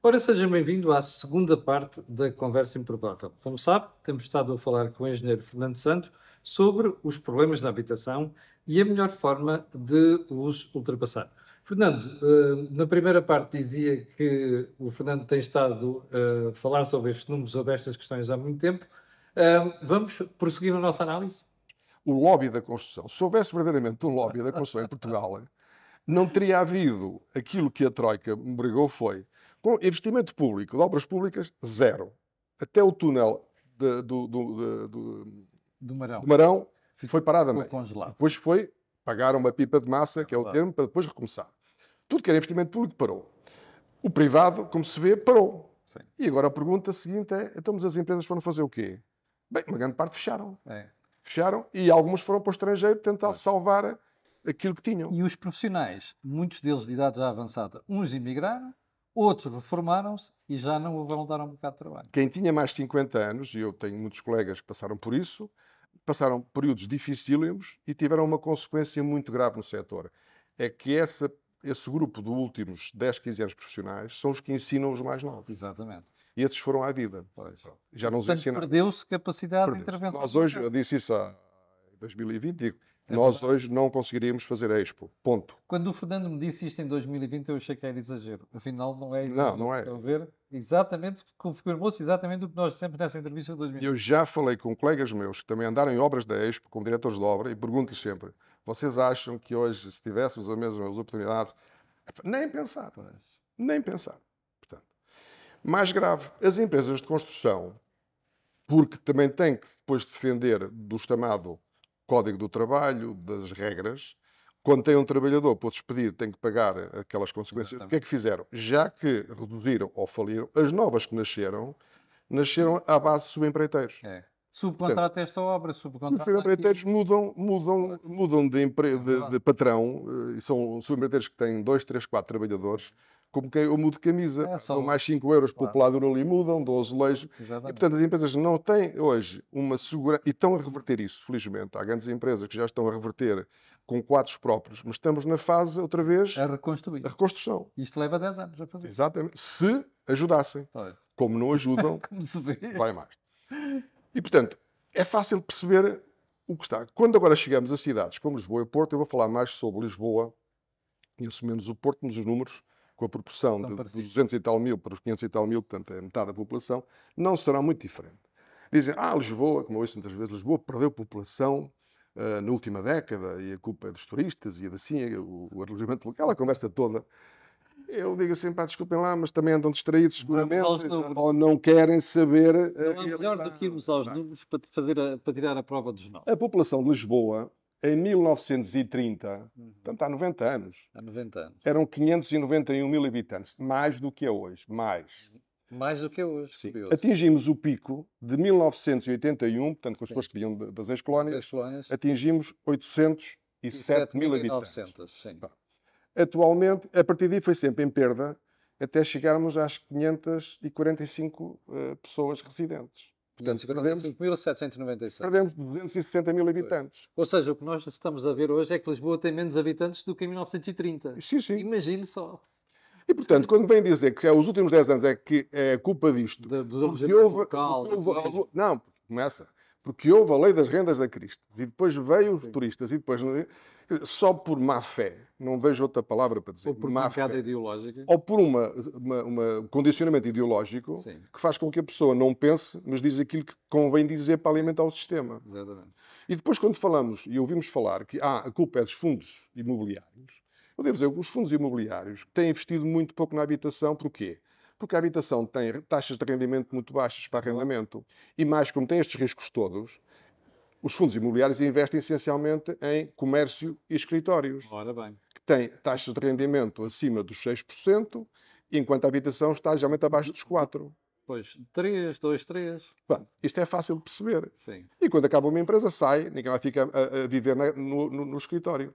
Ora, seja bem-vindo à segunda parte da Conversa Improvável. Como sabe, temos estado a falar com o engenheiro Fernando Santo sobre os problemas na habitação e a melhor forma de os ultrapassar. Fernando, na primeira parte dizia que o Fernando tem estado a falar sobre estes números, sobre estas questões há muito tempo. Vamos prosseguir a nossa análise? O lobby da construção. Se houvesse verdadeiramente um lobby da construção em Portugal, não teria havido aquilo que a Troika me obrigou foi, com investimento público, de obras públicas, zero. Até o túnel Do Marão. do Marão Ficou foi parado a meio. congelado. Depois foi, pagaram uma pipa de massa, que é o verdade. termo, para depois recomeçar. Tudo que era investimento público parou. O privado, como se vê, parou. Sim. E agora a pergunta seguinte é, então mas as empresas foram fazer o quê? Bem, uma grande parte fecharam. Fecharam e algumas foram para o estrangeiro tentar salvar aquilo que tinham. E os profissionais, muitos deles de idade já avançada, uns emigraram, outros reformaram-se e já não voltaram ao mercado de trabalho. Quem tinha mais de 50 anos, e eu tenho muitos colegas que passaram por isso, passaram períodos dificílimos e tiveram uma consequência muito grave no setor. É que esse grupo dos últimos 10, 15 anos profissionais são os que ensinam os mais novos. Exatamente. E esses foram à vida. Já não os Portanto, ensinaram. perdeu-se capacidade de Perdeu-se. intervenção. Nós hoje, eu disse isso em 2020, digo, É nós verdade. hoje não conseguiríamos fazer a Expo. Ponto. Quando o Fernando me disse isto em 2020, eu achei que era exagero. Afinal, não é exagero. Não é. Estão a ver? Exatamente, confirmou-se exatamente o que nós dissemos nessa entrevista de 2020. Eu já falei com colegas meus que também andaram em obras da Expo, como diretores de obra, e pergunto-lhes sempre, vocês acham que hoje, se tivéssemos as mesmas oportunidades, nem pensar. Nem pensar. Portanto, mais grave, as empresas de construção, porque também têm que depois defender do chamado Código do Trabalho, das regras, quando tem um trabalhador para o despedir, tem que pagar aquelas consequências. Exatamente. O que é que fizeram? Já que reduziram ou faliram, as novas que nasceram à base de subempreiteiros. Subcontrata esta obra, Os subcontrata subempreiteiros mudam de patrão, e são subempreiteiros que têm 2, 3, 4 trabalhadores, como quem eu mudo de camisa, dão mais 5 euros por peladura ali, mudam, dão azulejo. E, portanto, as empresas não têm hoje uma segurança, e estão a reverter isso, felizmente. Há grandes empresas que já estão a reverter com quadros próprios, mas estamos na fase, outra vez, a reconstruir. da reconstrução. Isto leva 10 anos a fazer. Exatamente. Se ajudassem. Como não ajudam, Como se vê. vai mais. E, portanto, é fácil perceber o que está. Quando agora chegamos a cidades como Lisboa e Porto, eu vou falar mais sobre Lisboa e assumimos o Porto, mas os números, com a proporção dos 200 e tal mil para os 500 e tal mil, portanto é metade da população, não será muito diferente. Dizem, Lisboa, como eu ouço muitas vezes, Lisboa perdeu população na última década e a culpa é dos turistas e assim, o alojamento local, a conversa toda. Eu digo assim, desculpem lá, mas também andam distraídos seguramente ou não querem saber. Não é melhor do que irmos aos números para tirar a prova dos nós. A população de Lisboa, em 1930, portanto há 90 anos, eram 591 mil habitantes, mais do que é hoje, mais. Mais do que é hoje. Sim. Atingimos o pico de 1981, portanto com as pessoas que vinham das ex-colónias, atingimos 807 mil habitantes. 900, sim. Atualmente, a partir daí foi sempre em perda, até chegarmos às 545 pessoas residentes. Portanto, perdemos 260 mil habitantes. Ou seja, o que nós estamos a ver hoje é que Lisboa tem menos habitantes do que em 1930. Sim. Imagine só. E, portanto, quando vem dizer que os últimos 10 anos é que é culpa disto, porque houve a lei das rendas da Cristo, e depois veio os turistas, e depois, só por má fé, não vejo outra palavra para dizer, ou por má fé, ideológica, ou por um condicionamento ideológico, que faz com que a pessoa não pense, mas diz aquilo que convém dizer para alimentar o sistema. Exatamente. E depois, quando falamos, e ouvimos falar que a culpa é dos fundos imobiliários, eu devo dizer que os fundos imobiliários têm investido muito pouco na habitação. Porquê? Porque a habitação tem taxas de rendimento muito baixas para arrendamento. E mais, como tem estes riscos todos, os fundos imobiliários investem essencialmente em comércio e escritórios. Ora bem. Que têm taxas de rendimento acima dos 6%, enquanto a habitação está geralmente abaixo dos 4%. Pois, 3, 2, 3. Bom, isto é fácil de perceber. Sim. E quando acaba uma empresa, sai, ninguém vai ficar a viver no escritório.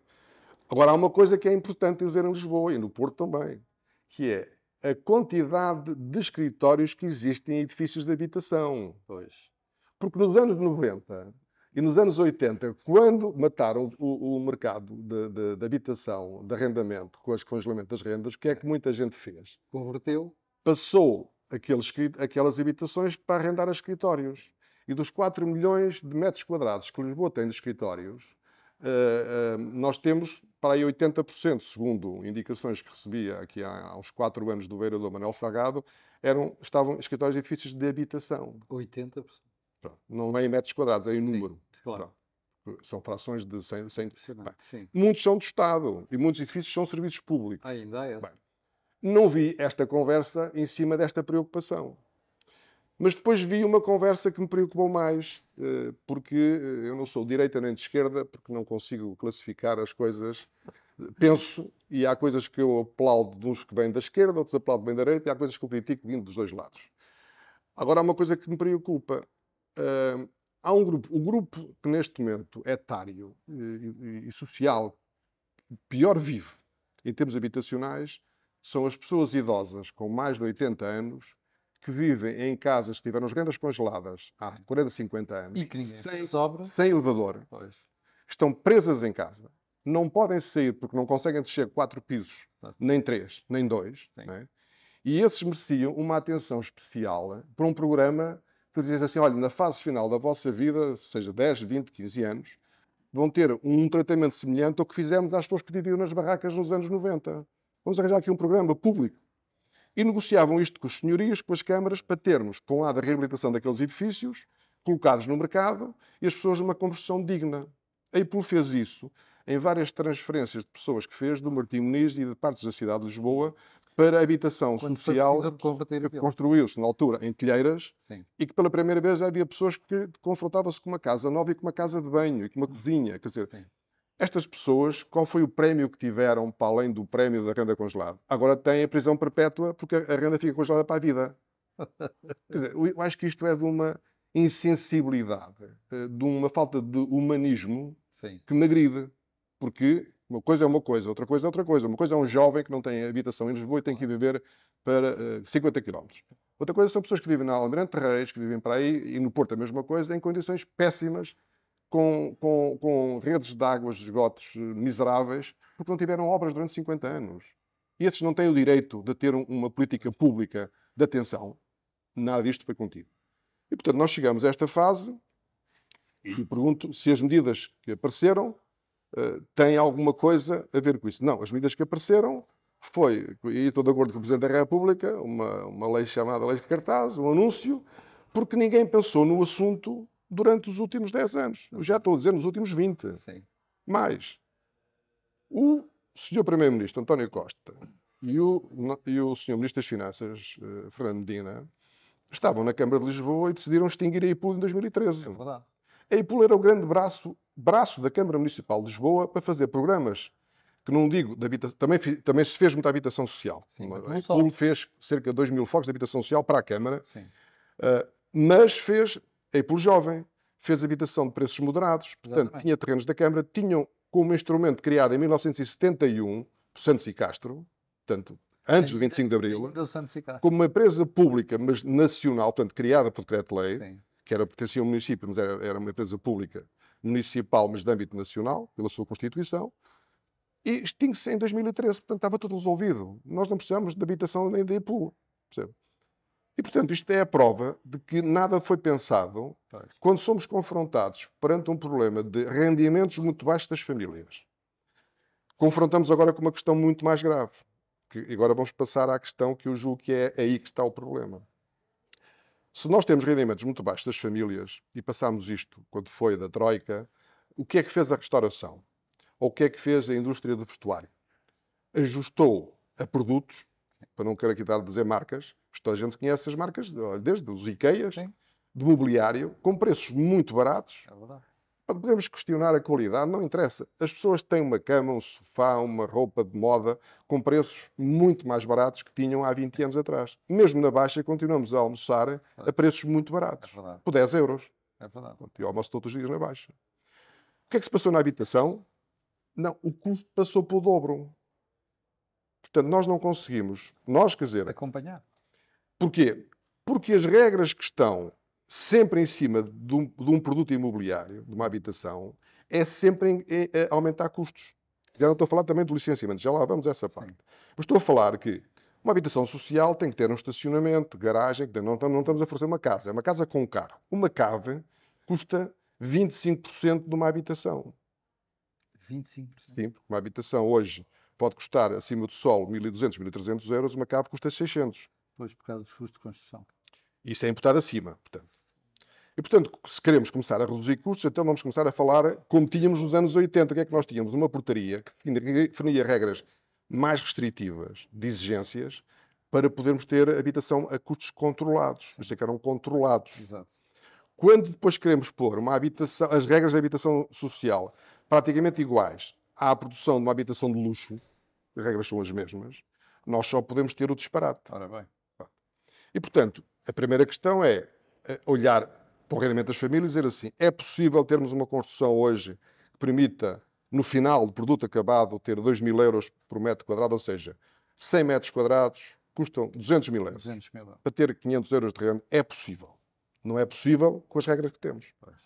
Agora, há uma coisa que é importante dizer em Lisboa e no Porto também, que é a quantidade de escritórios que existem em edifícios de habitação. Pois. Porque nos anos 90 e nos anos 80, quando mataram o mercado de habitação, de arrendamento, com o congelamento das rendas, o que é que muita gente fez? Converteu passou aquelas habitações para arrendar a escritórios. E dos 4 milhões de metros quadrados que Lisboa tem de escritórios, nós temos para aí 80%, segundo indicações que recebia aqui há uns 4 anos do vereador Manuel Salgado, estavam escritórios de edifícios de habitação. 80%. Pronto. Não é em metros quadrados, é em número. Sim, claro. São frações de 100. Sim. Muitos são do Estado e muitos edifícios são serviços públicos. Ainda é. Bem, não vi esta conversa em cima desta preocupação. Mas depois vi uma conversa que me preocupou mais, porque eu não sou de direita nem de esquerda, porque não consigo classificar as coisas. Penso, e há coisas que eu aplaudo de uns que vêm da esquerda, outros aplaudo bem da direita, e há coisas que eu critico vindo dos dois lados. Agora, há uma coisa que me preocupa. Há um grupo, o grupo que neste momento etário e social pior vive em termos habitacionais são as pessoas idosas com mais de 80 anos que vivem em casas que tiveram as rendas congeladas há 40, 50 anos, E que ninguém sobra. sem elevador, Pois. que estão presas em casa, não podem sair porque não conseguem descer 4 pisos, nem 3, nem 2, né? E esses mereciam uma atenção especial para um programa que diz assim, olha, na fase final da vossa vida, seja 10, 20, 15 anos, vão ter um tratamento semelhante ao que fizemos às pessoas que viviam nas barracas nos anos 90. Vamos arranjar aqui um programa público. E negociavam isto com os senhorios, com as câmaras, para termos, por um lado, a reabilitação daqueles edifícios, colocados no mercado, e as pessoas numa construção digna. A EIPOL fez isso em várias transferências de pessoas que fez do Martim Muniz e de partes da cidade de Lisboa para a habitação social que construiu-se na altura em telheiras. Sim. E que pela primeira vez havia pessoas que confrontavam-se com uma casa nova e com uma casa de banho e com uma cozinha. Quer dizer, Sim. estas pessoas, qual foi o prémio que tiveram para além do prémio da renda congelada? Agora têm a prisão perpétua porque a renda fica congelada para a vida. Quer dizer, eu acho que isto é de uma insensibilidade, de uma falta de humanismo que me agride. Porque uma coisa é uma coisa, outra coisa é outra coisa. Uma coisa é um jovem que não tem habitação em Lisboa e tem que ir viver para 50 km. Outra coisa são pessoas que vivem na Almirante Reis, que vivem para aí, e no Porto a mesma coisa, em condições péssimas, com redes de águas, de esgotos miseráveis, porque não tiveram obras durante 50 anos. E esses não têm o direito de ter uma política pública de atenção. Nada disto foi contido. E, portanto, nós chegamos a esta fase e pergunto se as medidas que apareceram têm alguma coisa a ver com isso. Não, as medidas que apareceram foi, e estou de acordo com o Presidente da República, uma lei chamada Lei de Cartaz, um anúncio, porque ninguém pensou no assunto durante os últimos 10 anos. Eu já estou a dizer nos últimos 20. Sim. Mas o Sr. Primeiro-Ministro António Costa e o Sr. Ministro das Finanças, Fernando Medina, estavam na Câmara de Lisboa e decidiram extinguir a EIPOL em 2013. É verdade. A EIPOL era o grande braço da Câmara Municipal de Lisboa para fazer programas que não digo de habitação, também se fez muita habitação social. Sim, a EIPOL fez cerca de 2.000 focos de habitação social para a Câmara, mas fez a EIPOL Jovem, fez habitação de preços moderados, portanto, Exatamente. tinha terrenos da Câmara, tinham como instrumento criado em 1971, por Santos e Castro, portanto, antes do 25 de Abril, como uma empresa pública, mas nacional, portanto, criada por decreto-lei, que pertencia ao município, mas era uma empresa pública municipal, mas de âmbito nacional, pela sua Constituição, e extingue-se em 2013, portanto, estava tudo resolvido. Nós não precisamos de habitação nem de EIPOL, percebe? E, portanto, isto é a prova de que nada foi pensado quando somos confrontados perante um problema de rendimentos muito baixos das famílias. Confrontamos agora com uma questão muito mais grave. Que agora vamos passar à questão que eu julgo que é aí que está o problema. Se nós temos rendimentos muito baixos das famílias, e passámos isto quando foi da Troika, o que é que fez a restauração? Ou o que é que fez a indústria do vestuário? Ajustou a produtos, para não quero aqui dar a dizer marcas, toda a gente conhece as marcas, desde os IKEAs, de mobiliário, com preços muito baratos. É verdade. Podemos questionar a qualidade, não interessa. As pessoas têm uma cama, um sofá, uma roupa de moda com preços muito mais baratos que tinham há 20 anos atrás. Mesmo na Baixa, continuamos a almoçar a preços muito baratos. Por 10 euros. É verdade. Eu almoço todos os dias na Baixa. O que é que se passou na habitação? Não, o custo passou pelo dobro. Portanto, nós não conseguimos, quer dizer, acompanhar. Porquê? Porque as regras que estão sempre em cima de um produto imobiliário, de uma habitação, é sempre aumentar custos. Já não estou a falar também do licenciamento, já lá vamos a essa parte. Mas estou a falar que Uma habitação social tem que ter um estacionamento, garagem, não estamos a forçar uma casa, é uma casa com um carro. Uma cave custa 25% de uma habitação. 25%? Sim, porque uma habitação hoje pode custar, acima do sol, 1.200, 1.300 euros, uma cave custa 600. Pois, por causa dos custos de construção. Isso é imputado acima, portanto. E, portanto, se queremos começar a reduzir custos, então vamos começar a falar como tínhamos nos anos 80. O que é que nós tínhamos? Uma portaria que definia regras mais restritivas de exigências para podermos ter habitação a custos controlados. Por isso é que eram controlados. Exato. Quando depois queremos pôr uma habitação, as regras da habitação social praticamente iguais à produção de uma habitação de luxo, as regras são as mesmas, nós só podemos ter o disparate. Ora bem. E, portanto, a primeira questão é olhar para o rendimento das famílias e dizer assim, é possível termos uma construção hoje que permita, no final do produto acabado, ter 2.000 euros por metro quadrado, ou seja, 100 metros quadrados custam 200.000 euros. 200.000 euros. Para ter 500 euros de renda, é possível. Não é possível com as regras que temos. Pois.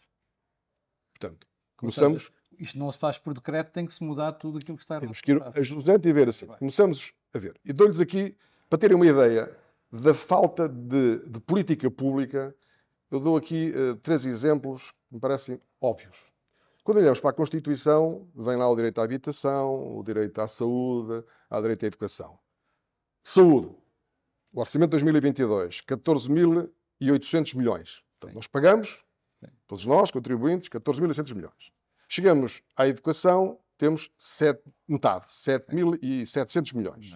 Portanto, começamos... Ou seja, isto não se faz por decreto, tem que se mudar tudo aquilo que está... Temos que ir ajustando e ver assim. Começamos a ver. E dou-lhes aqui, para terem uma ideia da falta de política pública, eu dou aqui 3 exemplos que me parecem óbvios. Quando olhamos para a Constituição, vem lá o direito à habitação, o direito à saúde, o direito à educação. Saúde. O orçamento de 2022, 14.800 milhões. Portanto, nós pagamos, todos nós, contribuintes, 14.800 milhões. Chegamos à educação, temos metade, 7.700 milhões.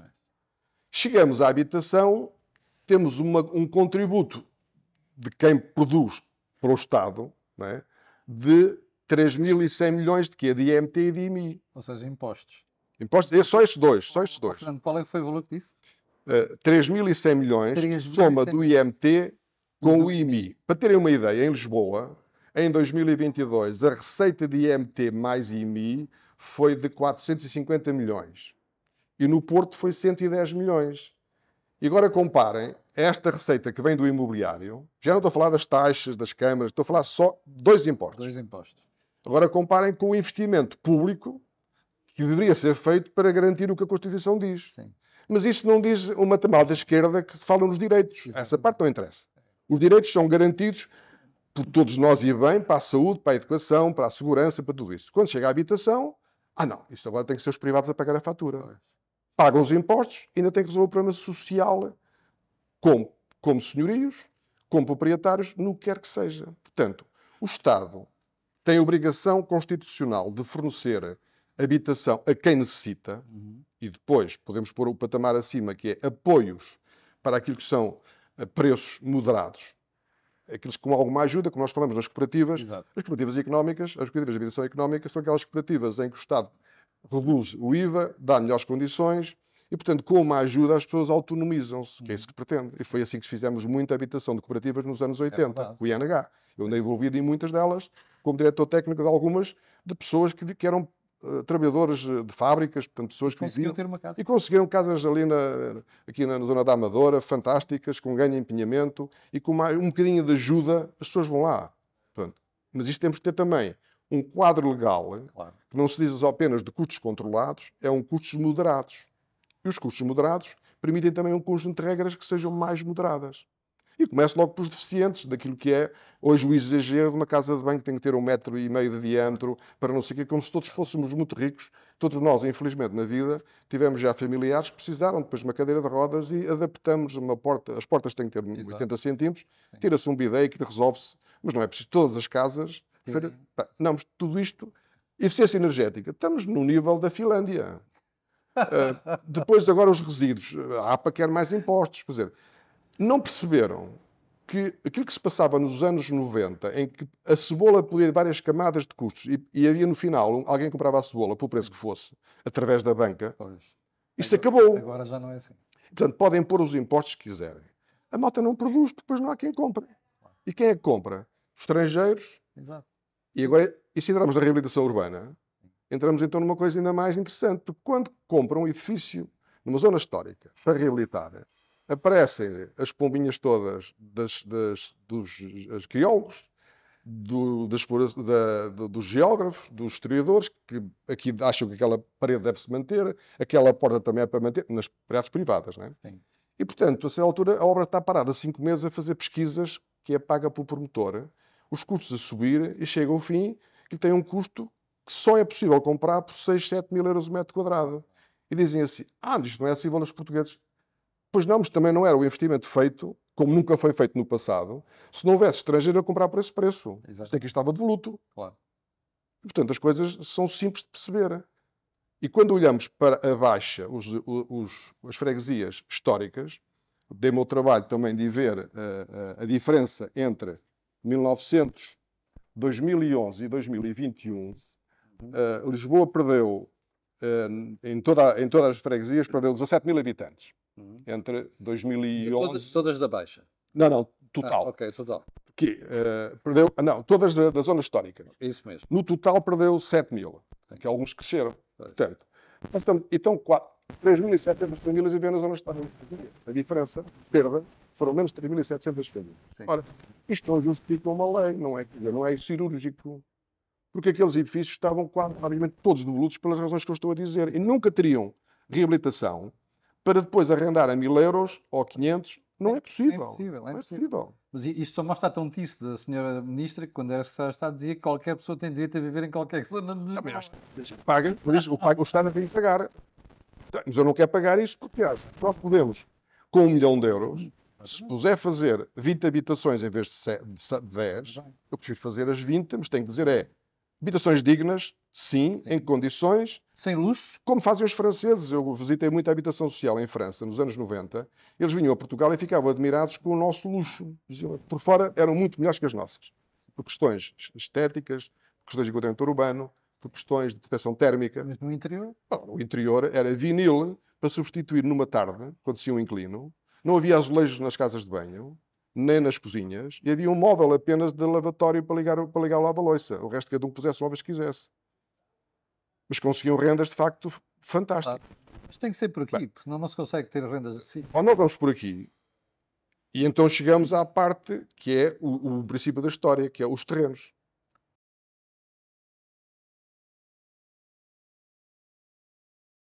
Chegamos à habitação, temos um contributo de quem produz para o Estado, não é? De 3.100 milhões de quê? De IMT e de IMI. Ou seja, impostos. Impostos, só estes dois. Fernando, qual é que foi o valor que disse? 3.100 milhões, soma do IMT com o IMI. Para terem uma ideia, em Lisboa, em 2022, a receita de IMT mais IMI foi de 450 milhões. E no Porto foi 110 milhões. E agora comparem esta receita que vem do imobiliário, já não estou a falar das taxas, das câmaras, estou a falar só de 2 impostos. 2 impostos. Agora comparem com o investimento público que deveria ser feito para garantir o que a Constituição diz. Sim. Mas isso não diz uma tamal da esquerda que fala nos direitos. Exatamente. Essa parte não interessa. Os direitos são garantidos por todos nós e bem, para a saúde, para a educação, para a segurança, para tudo isso. Quando chega à habitação, não, isto agora tem que ser os privados a pagar a fatura. Pagam os impostos e ainda tem que resolver o problema social como senhorios, como proprietários, no que quer que seja. Portanto, o Estado tem a obrigação constitucional de fornecer habitação a quem necessita, e depois podemos pôr o patamar acima, que é apoios para aquilo que são preços moderados, aqueles com alguma ajuda, como nós falamos nas cooperativas. Exato. As cooperativas económicas, as cooperativas de habitação económica, são aquelas cooperativas em que o Estado reduz o IVA, dá melhores condições e, portanto, com uma ajuda as pessoas autonomizam-se, que é isso que se pretende. E foi assim que fizemos muita habitação de cooperativas nos anos 80, com o INH. Eu andei envolvido em muitas delas, como diretor técnico de algumas, de pessoas que eram trabalhadores de fábricas, portanto, pessoas que conseguiram ter uma casa. E conseguiram casas ali aqui na zona da Amadora, fantásticas, com ganho em empenhamento e com um bocadinho de ajuda, as pessoas vão lá. Portanto, mas isto temos de ter também um quadro legal, claro, que não se diz apenas de custos controlados, é custos moderados. E os custos moderados permitem também um conjunto de regras que sejam mais moderadas. E começo logo pelos deficientes, daquilo que é hoje o exagero de uma casa de banho que tem que ter 1,5 m de diâmetro, para não sei o quê, como se todos fôssemos muito ricos. Todos nós, infelizmente, na vida, tivemos já familiares que precisaram depois de uma cadeira de rodas e adaptamos uma porta. As portas têm que ter 80 centímetros, tira-se um bidé e que resolve-se. Mas não é preciso todas as casas. Não, mas tudo isto, eficiência energética, estamos no nível da Finlândia. Depois, agora, os resíduos. A APA quer mais impostos. Quer dizer, não perceberam que aquilo que se passava nos anos 90, em que a cebola podia ter várias camadas de custos e havia no final alguém que comprava a cebola pelo preço que fosse, através da banca, isto acabou. Agora já não é assim. Portanto, podem pôr os impostos que quiserem. A malta não produz, depois não há quem compre. E quem é que compra? Estrangeiros. Exato. E agora, e se entrarmos na reabilitação urbana, entramos então numa coisa ainda mais interessante, porque quando compram um edifício numa zona histórica para reabilitar, aparecem as pombinhas todas dos arqueólogos, dos geógrafos, dos historiadores, que aqui acham que aquela parede deve-se manter, aquela porta também é para manter, nas propriedades privadas, não é? Sim. E, portanto, a certa altura, a obra está parada 5 meses a fazer pesquisas, que é paga pelo promotor, os custos a subir, e chega ao fim que tem um custo que só é possível comprar por 6, 7 mil euros o metro quadrado. E dizem assim, mas isto não é acessível aos portugueses. Pois não, mas também não era o investimento feito, como nunca foi feito no passado, se não houvesse estrangeiro a comprar por esse preço. Isto aqui estava devoluto. Claro. E, portanto, as coisas são simples de perceber. E quando olhamos para a baixa, as freguesias históricas, dei-me o trabalho também de ver a diferença entre 1900, 2011 e 2021. Lisboa perdeu, em todas as freguesias, perdeu 17 mil habitantes. Entre 2011... Todas da Baixa? Não, total. Ok, total. Perdeu, todas da zona histórica. Isso mesmo. No total perdeu 7 mil, que alguns cresceram. Portanto, nós estamos, então 3.700 famílias vivendo na zona histórica. A diferença, perda, foram menos de 3.700 famílias. Sim. Ora, isto não justifica uma lei, não é cirúrgico. Porque aqueles edifícios estavam obviamente todos devolutos pelas razões que eu estou a dizer. E nunca teriam reabilitação para depois arrendar a 1.000 euros ou 500. Não é possível. Não é possível. Mas isto só mostra a tontice da senhora Ministra, que quando era secretária de Estado dizia que qualquer pessoa tem direito a viver em qualquer zona de Lisboa. Paga, o Estado tem que pagar. Mas eu não quero pagar isso porque nós podemos, com 1 milhão de euros, se puser fazer 20 habitações em vez de 10, eu prefiro fazer as 20, mas tenho que dizer habitações dignas, sim, em condições... Sem luxo? Como fazem os franceses. Eu visitei muita habitação social em França, nos anos 90. Eles vinham a Portugal e ficavam admirados com o nosso luxo. Por fora eram muito melhores que as nossas. Por questões estéticas, por questões de enquadramento urbano, por questões de proteção térmica. Mas no interior? O interior era vinil para substituir numa tarde, quando se ia um inclino. Não havia azulejos nas casas de banho, nem nas cozinhas, e havia um móvel apenas de lavatório para ligar o lava-loiça. O resto cada um pusesse móveis que quisesse. Mas conseguiam rendas, de facto, fantásticas. Mas tem que ser por aqui, porque senão não se consegue ter rendas assim. Ou não vamos por aqui, e então chegamos à parte que é o princípio da história, que é os terrenos.